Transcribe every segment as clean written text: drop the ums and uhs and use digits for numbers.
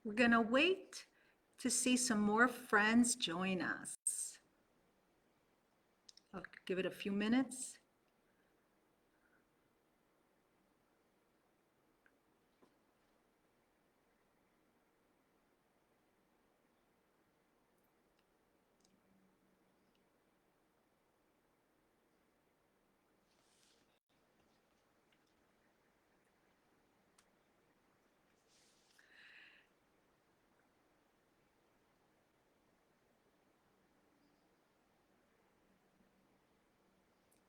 We're gonna wait to see some more friends join us. I'll give it a few minutes.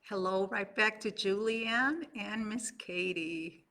Hello, right back to Julianne and Miss Katie.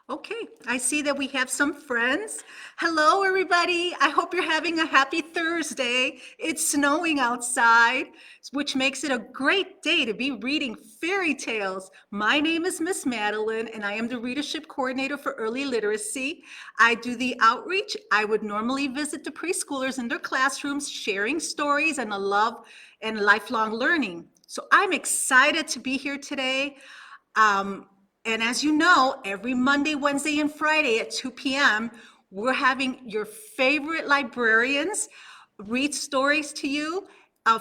Okay, I see that we have some friends. Hello, everybody. I hope you're having a happy Thursday. It's snowing outside, which makes it a great day to be reading fairy tales. My name is Miss Madeleine, and I am the Readership Coordinator for Early Literacy. I do the outreach. I would normally visit the preschoolers in their classrooms, sharing stories and a love and lifelong learning. So I'm excited to be here today. And as you know, every Monday, Wednesday, and Friday at 2 p.m., we're having your favorite librarians read stories to you,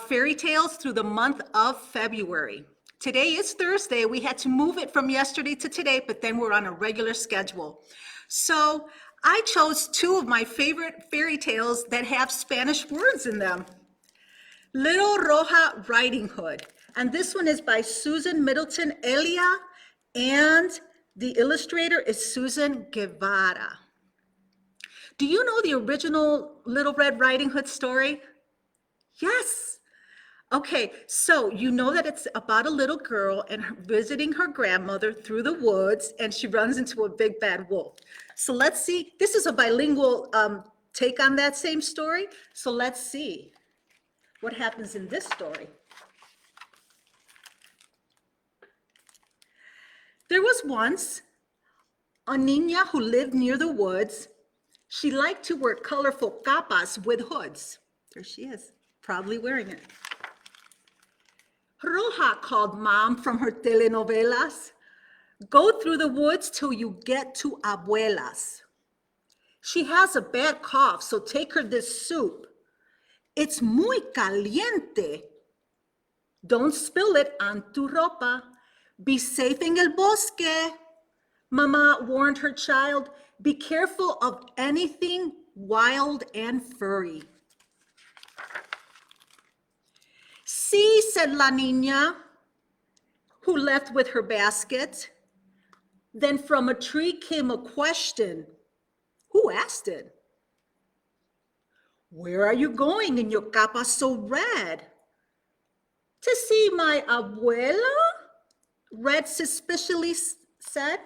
fairy tales through the month of February. Today is Thursday. We had to move it from yesterday to today, but then we're on a regular schedule. So I chose two of my favorite fairy tales that have Spanish words in them. Little Roja Riding Hood. And this one is by Susan Middleton Elia, and the illustrator is Susan Guevara. Do you know the original Little Red Riding Hood story? Yes. Okay, so you know that it's about a little girl and visiting her grandmother through the woods, and she runs into a big bad wolf. So let's see. This is a bilingual take on that same story. So let's see what happens in this story. There was once a niña who lived near the woods. She liked to wear colorful capas with hoods. There she is, proudly wearing it. Roja called Mom from her telenovelas. Go through the woods till you get to Abuela's. She has a bad cough, so take her this soup. It's muy caliente. Don't spill it on tu ropa. Be safe en el bosque. Mama warned her child, be careful of anything wild and furry. Sí, said la niña, who left with her basket. Then from a tree came a question. Who asked it? Where are you going in your capa so red? To see my abuela? Red suspiciously said.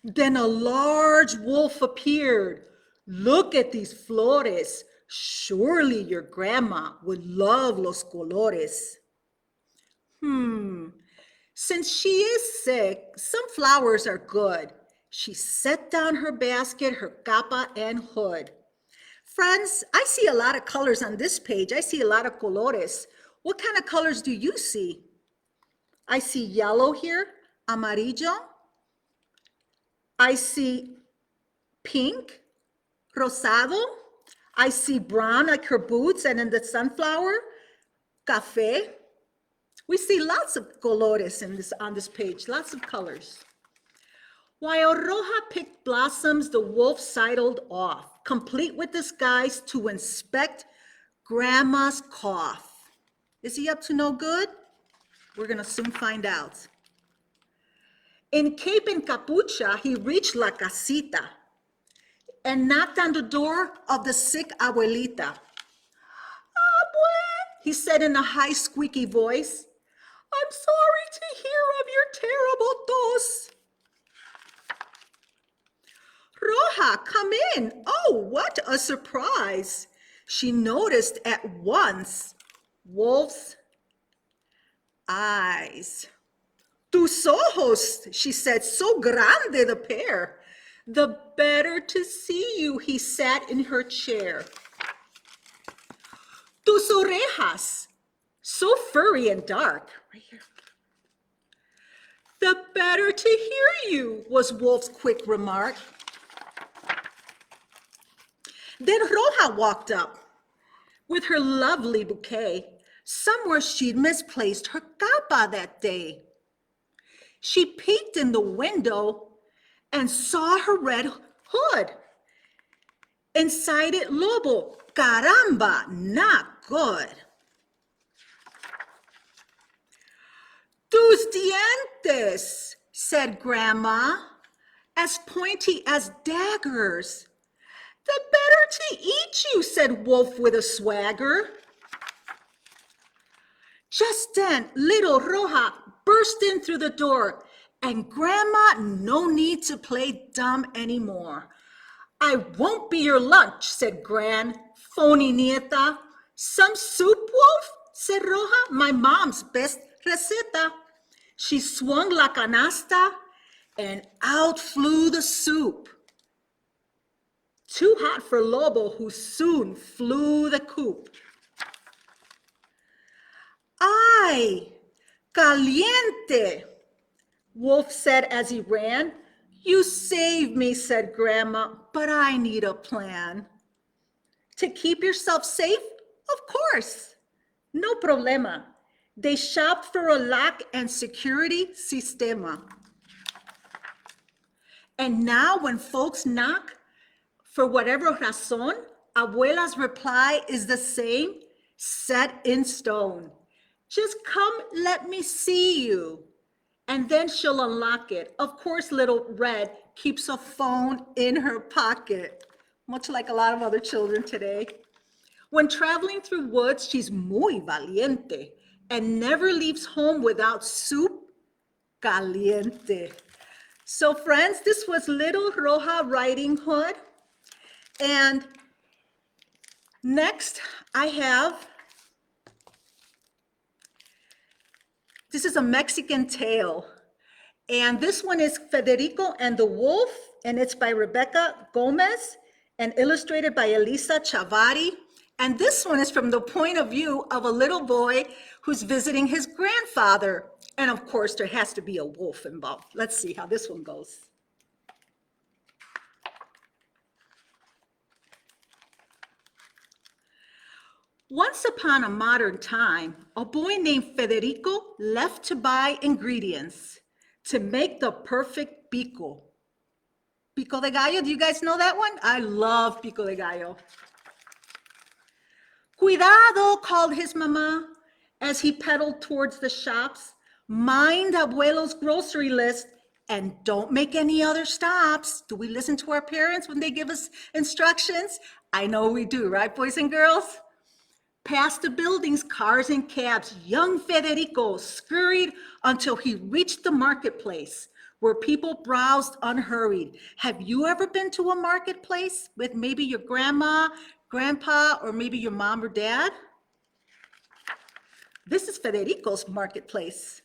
Then a large wolf appeared. Look at these flores. Surely your grandma would love los colores. Since she is sick, some flowers are good. She set down her basket, her capa, and hood. Friends, I see a lot of colors on this page. I see a lot of colores. What kind of colors do you see? I see yellow here, amarillo. I see pink, rosado. I see brown like her boots, and in the sunflower, café. We see lots of colores on this page, lots of colors. While Roja picked blossoms, the wolf sidled off, complete with disguise to inspect Grandma's cough. Is he up to no good? We're gonna soon find out. In cape and capucha, he reached la casita and knocked on the door of the sick abuelita. Abue, he said in a high, squeaky voice, I'm sorry to hear of your terrible tos. Roja, come in. Oh, what a surprise. She noticed at once Wolf's eyes. Tus ojos, she said, so grande the pair. The better to see you, he sat in her chair. Tus orejas, so furry and dark. Right here. The better to hear you, was Wolf's quick remark. Then Roja walked up with her lovely bouquet. Somewhere she'd misplaced her capa that day. She peeked in the window and saw her red hood. Inside it, Lobo, caramba, not good. Tus dientes, said Grandma, as pointy as daggers. The better to eat you, said Wolf with a swagger. Just then, little Roja burst in through the door, and Grandma no need to play dumb anymore. I won't be your lunch, said Gran, phony nieta. Some soup, Wolf, said Roja, my mom's best receta. She swung la canasta, and out flew the soup. Too hot for Lobo, who soon flew the coop. Ay, caliente, Wolf said as he ran. You saved me, said Grandma, but I need a plan. To keep yourself safe? Of course. No problema. They shopped for a lock and security sistema. And now when folks knock, for whatever razón, Abuela's reply is the same, set in stone. Just come, let me see you. And then she'll unlock it. Of course, little Red keeps a phone in her pocket, much like a lot of other children today. When traveling through woods, she's muy valiente and never leaves home without soup caliente. So friends, this was Little Roja Riding Hood. And next I have, this is a Mexican tale. And this one is Federico and the Wolf, and it's by Rebecca Gomez and illustrated by Elisa Chavari. And this one is from the point of view of a little boy who's visiting his grandfather. And of course, there has to be a wolf involved. Let's see how this one goes. Once upon a modern time, a boy named Federico left to buy ingredients to make the perfect pico. Pico de gallo, do you guys know that one? I love pico de gallo. Cuidado, called his mama as he pedaled towards the shops. Mind Abuelo's grocery list and don't make any other stops. Do we listen to our parents when they give us instructions? I know we do, right, boys and girls? Past the buildings, cars and cabs, young Federico scurried until he reached the marketplace where people browsed unhurried. Have you ever been to a marketplace with maybe your grandma, grandpa, or maybe your mom or dad? This is Federico's marketplace.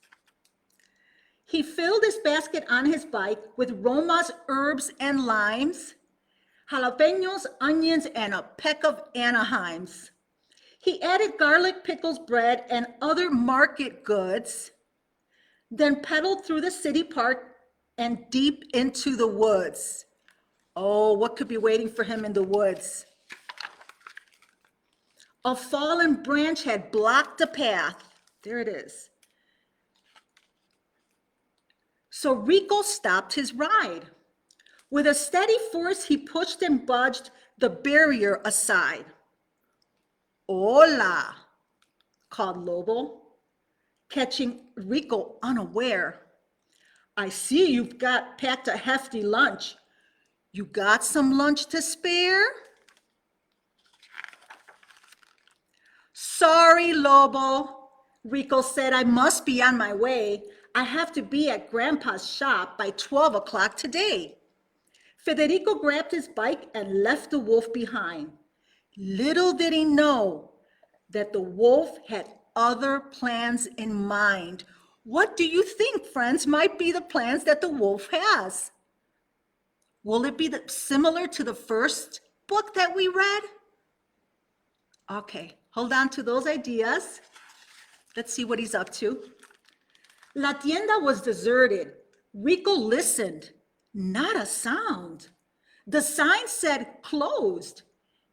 He filled his basket on his bike with Roma's herbs and limes, jalapenos, onions, and a peck of Anaheims. He added garlic, pickles, bread, and other market goods, then pedaled through the city park and deep into the woods. Oh, what could be waiting for him in the woods? A fallen branch had blocked the path. There it is. So Rico stopped his ride. With a steady force, he pushed and budged the barrier aside. Hola, called Lobo, catching Rico unaware. I see you've packed a hefty lunch. You got some lunch to spare? Sorry, Lobo, Rico said, I must be on my way. I have to be at Grandpa's shop by 12 o'clock today. Federico grabbed his bike and left the wolf behind. Little did he know that the wolf had other plans in mind. What do you think, friends, might be the plans that the wolf has? Will it be similar to the first book that we read? Okay, hold on to those ideas. Let's see what he's up to. La tienda was deserted. Rico listened. Not a sound. The sign said closed.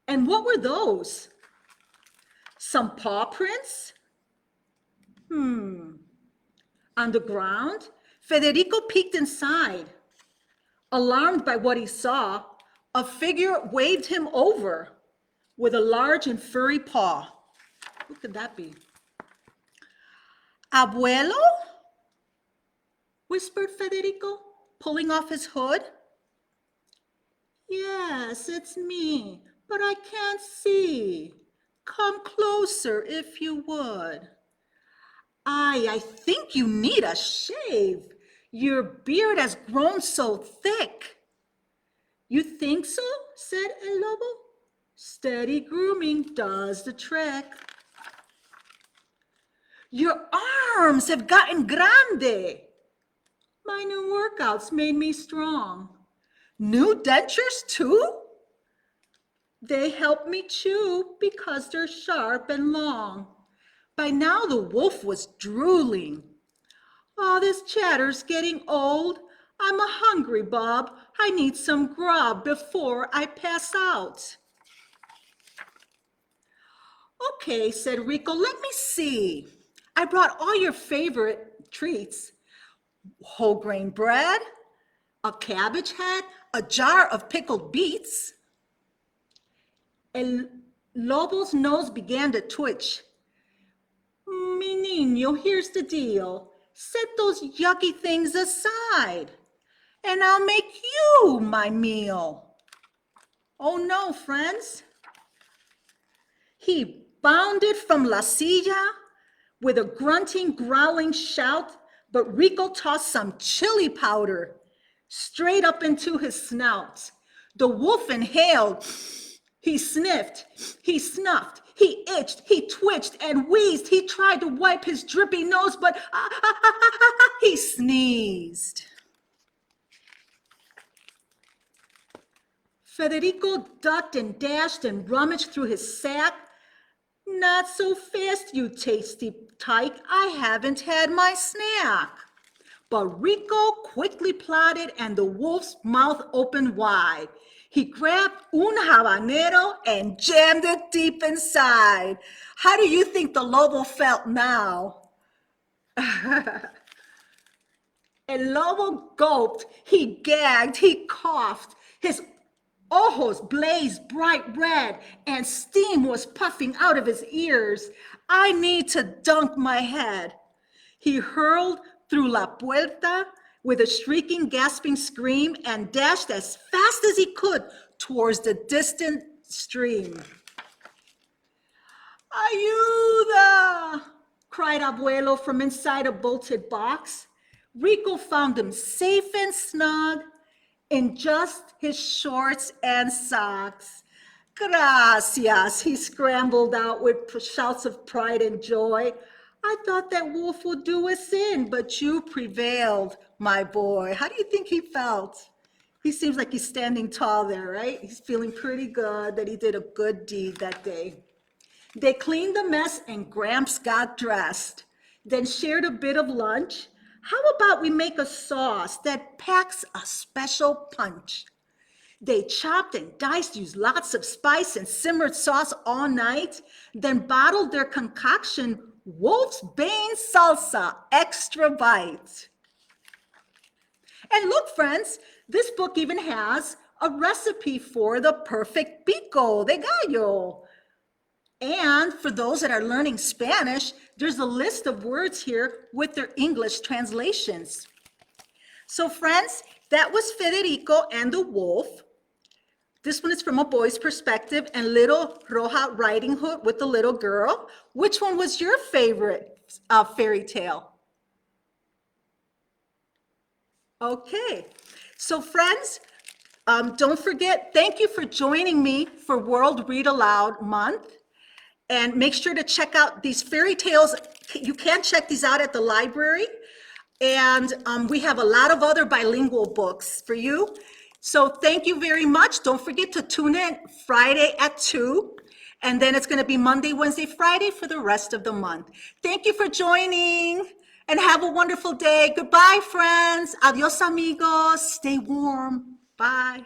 And what were those? Some paw prints? On the ground, Federico peeked inside. Alarmed by what he saw, a figure waved him over with a large and furry paw. Who could that be? Abuelo? Whispered Federico, pulling off his hood. Yes, it's me, but I can't see. Come closer if you would. I think you need a shave. Your beard has grown so thick. You think so? Said El Lobo. Steady grooming does the trick. Your arms have gotten grande. My new workouts made me strong. New dentures too? They help me chew because they're sharp and long. By now the wolf was drooling. Oh, this chatter's getting old. I'm a hungry bub. I need some grub before I pass out. Okay, said Rico, let me see. I brought all your favorite treats. Whole grain bread, a cabbage head, a jar of pickled beets. El Lobo's nose began to twitch. Mi niño, here's the deal. Set those yucky things aside, and I'll make you my meal. Oh no, friends. He bounded from La Silla with a grunting, growling shout, but Rico tossed some chili powder straight up into his snout. The wolf inhaled. He sniffed, he snuffed, he itched, he twitched and wheezed. He tried to wipe his drippy nose, but he sneezed. Federico ducked and dashed and rummaged through his sack. Not so fast, you tasty tyke. I haven't had my snack. But Rico quickly plotted and the wolf's mouth opened wide. He grabbed un habanero and jammed it deep inside. How do you think the Lobo felt now? El Lobo gulped, he gagged, he coughed. His ojos blazed bright red and steam was puffing out of his ears. I need to dunk my head. He hurled through La Puerta with a shrieking, gasping scream and dashed as fast as he could towards the distant stream. Ayuda! Cried Abuelo from inside a bolted box. Rico found him safe and snug in just his shorts and socks. Gracias, he scrambled out with shouts of pride and joy. I thought that wolf would do us in, but you prevailed, my boy. How do you think he felt? He seems like he's standing tall there, right? He's feeling pretty good that he did a good deed that day. They cleaned the mess and Gramps got dressed, then shared a bit of lunch. How about we make a sauce that packs a special punch? They chopped and diced, used lots of spice and simmered sauce all night, then bottled their concoction, Wolf's Bane Salsa, extra bite. And look, friends, this book even has a recipe for the perfect pico de gallo. And for those that are learning Spanish, there's a list of words here with their English translations. So friends, that was Federico and the wolf. This one is from a boy's perspective, and little Roja Riding Hood with the little girl. Which one was your favorite fairy tale? Okay, so friends, don't forget, thank you for joining me for World Read Aloud Month. And make sure to check out these fairy tales. You can check these out at the library. And we have a lot of other bilingual books for you. So thank you very much. Don't forget to tune in Friday at 2. And then it's going to be Monday, Wednesday, Friday for the rest of the month. Thank you for joining and have a wonderful day. Goodbye, friends. Adios, amigos. Stay warm. Bye.